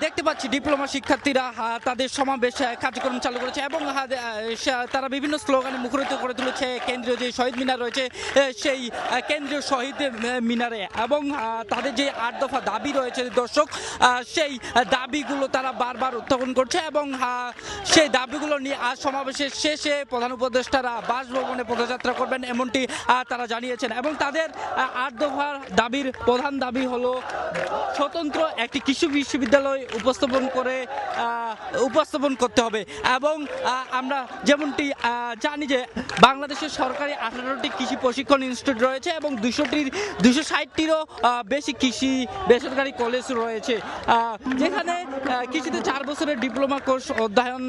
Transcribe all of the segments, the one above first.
দেখতে পাচ্ছি ডিপ্লোমা শিক্ষার্থীরা তাদের সমাবেশ কার্যক্রম চালু করেছে এবং তারা বিভিন্ন স্লোগানে মুখরিত করে তুলেছে কেন্দ্রীয় যে শহীদ মিনার রয়েছে সেই কেন্দ্রীয় শহীদ মিনারে এবং তাদের যে ৮ দফা দাবি রয়েছে দর্শক সেই দাবিগুলো তারা বারবার উত্থাপন করছে এবং সেই দাবিগুলো নিয়ে আজ সমাবেশের শেষে প্রধান উপদেষ্টারা বাসভবনে পদযাত্রা করবেন এমনটি তারা জানিয়েছেন এবং তাদের ৮ দফার দাবির প্রধান দাবি হলো স্বতন্ত্র একটি কৃষি বিশ্ববিদ্যালয় উপস্থাপন করতে হবে এবং আমরা যেমনটি জানি যে বাংলাদেশের সরকারি 18টি কৃষি প্রশিক্ষণ ইনস্টিটিউট রয়েছে এবং 260টিরও বেশি কৃষি বেসরকারি কলেজ রয়েছে যেখানে কৃষিতে 4 বছরের ডিপ্লোমা কোর্স অধ্যয়ন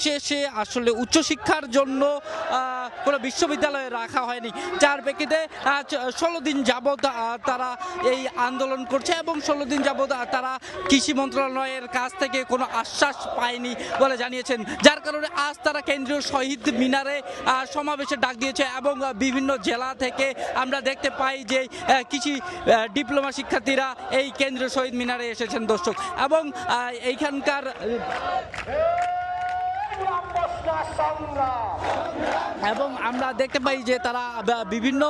শেষে আসলে উচ্চশিক্ষার জন্য কোনো বিশ্ববিদ্যালয়ে রাখা হয়নি, যার প্রেক্ষিতে 16 দিন যাবৎ তারা এই আন্দোলন করছে এবং 16 দিন যাবৎ তারা কৃষি মন্ত্রণালয়ের কাছ থেকে কোনো আশ্বাস পায়নি বলে জানিয়েছেন, যার কারণে আজ তারা কেন্দ্রীয় শহীদ মিনারে সমাবেশে ডাক দিয়েছে এবং বিভিন্ন জেলা থেকে আমরা দেখতে পাই যে কৃষি ডিপ্লোমা শিক্ষার্থীরা এই কেন্দ্রীয় শহীদ মিনারে এসেছেন দর্শক এবং এইখানকার এবং আমরা দেখতে পাই যে তারা বিভিন্ন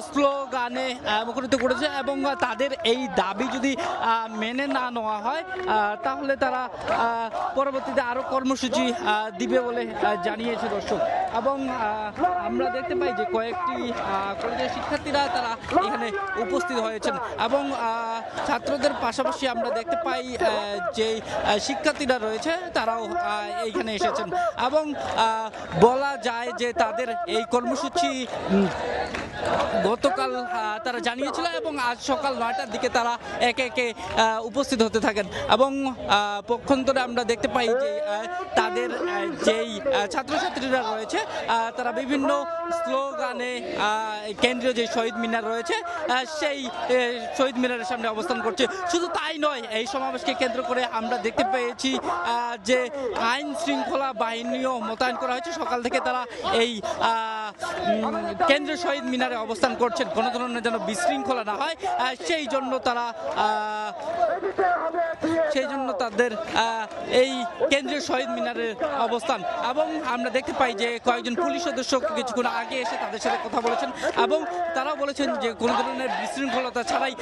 স্লোগানে মুখরিত করেছে এবং তাদের এই দাবি যদি মেনে না নেওয়া হয় তাহলে তারা পরবর্তীতে আরও কর্মসূচি দিবে বলে জানিয়েছে দর্শক এবং আমরা দেখতে পাই যে কয়েকটি কলেজের শিক্ষার্থীরা তারা এখানে উপস্থিত হয়েছেন এবং ছাত্রদের পাশাপাশি আমরা দেখতে পাই যে শিক্ষার্থীরা রয়েছে তারাও এইখানে এসেছেন এবং বলা যায় যে তাদের এই কর্মসূচি গতকাল তারা জানিয়েছিল এবং আজ সকাল 9টার দিকে তারা একে একে উপস্থিত হতে থাকেন এবং পক্ষান্তরে আমরা দেখতে পাই যে তাদের যেই ছাত্রছাত্রীরা রয়েছে তারা বিভিন্ন স্লোগানে কেন্দ্রীয় যে শহীদ মিনার রয়েছে সেই শহীদ মিনারের সামনে অবস্থান করছে। শুধু তাই নয়, এই সমাবেশকে কেন্দ্র করে আমরা দেখতে পেয়েছি যে আইন শৃঙ্খলা বাহিনীও মোতায়েন করা হয়েছে। সকাল থেকে তারা এই কেন্দ্রীয় শহীদ মিনারে অবস্থান করছেন কোনো ধরনের যেন বিশৃঙ্খলা না হয় সেই জন্য তাদের এই কেন্দ্রীয় শহীদ মিনারের অবস্থান এবং আমরা দেখতে পাই যে কয়েকজন পুলিশ সদস্য কিছুক্ষণ আগে এসে তাদের সাথে কথা বলেছেন এবং তারাও বলেছেন যে কোনো ধরনের বিশৃঙ্খলতা ছাড়াই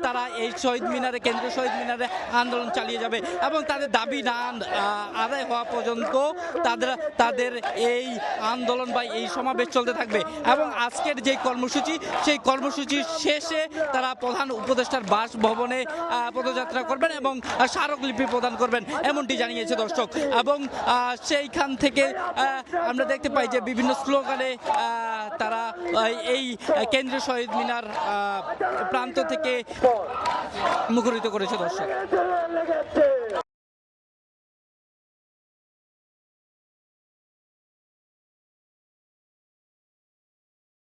তারা এই শহীদ মিনারে কেন্দ্রীয় শহীদ মিনারে আন্দোলন চালিয়ে যাবে এবং তাদের দাবি না আদায় হওয়া পর্যন্ত তাদের এই আন্দোলন বা এই সমাবেশ চলতে থাকবে এবং আজকের যে কর্মসূচি সেই কর্মসূচির শেষে তারা প্রধান উপদেষ্টার বাসভবনে পদযাত্রা করবেন এবং স্মারকলিপি প্রদান করবেন এমনটি জানিয়েছে দর্শক এবং সেইখান থেকে আমরা দেখতে পাই যে বিভিন্ন স্লোগানে তারা এই কেন্দ্রীয় শহীদ মিনার প্রান্ত থেকে মুখরিত করেছে দর্শক।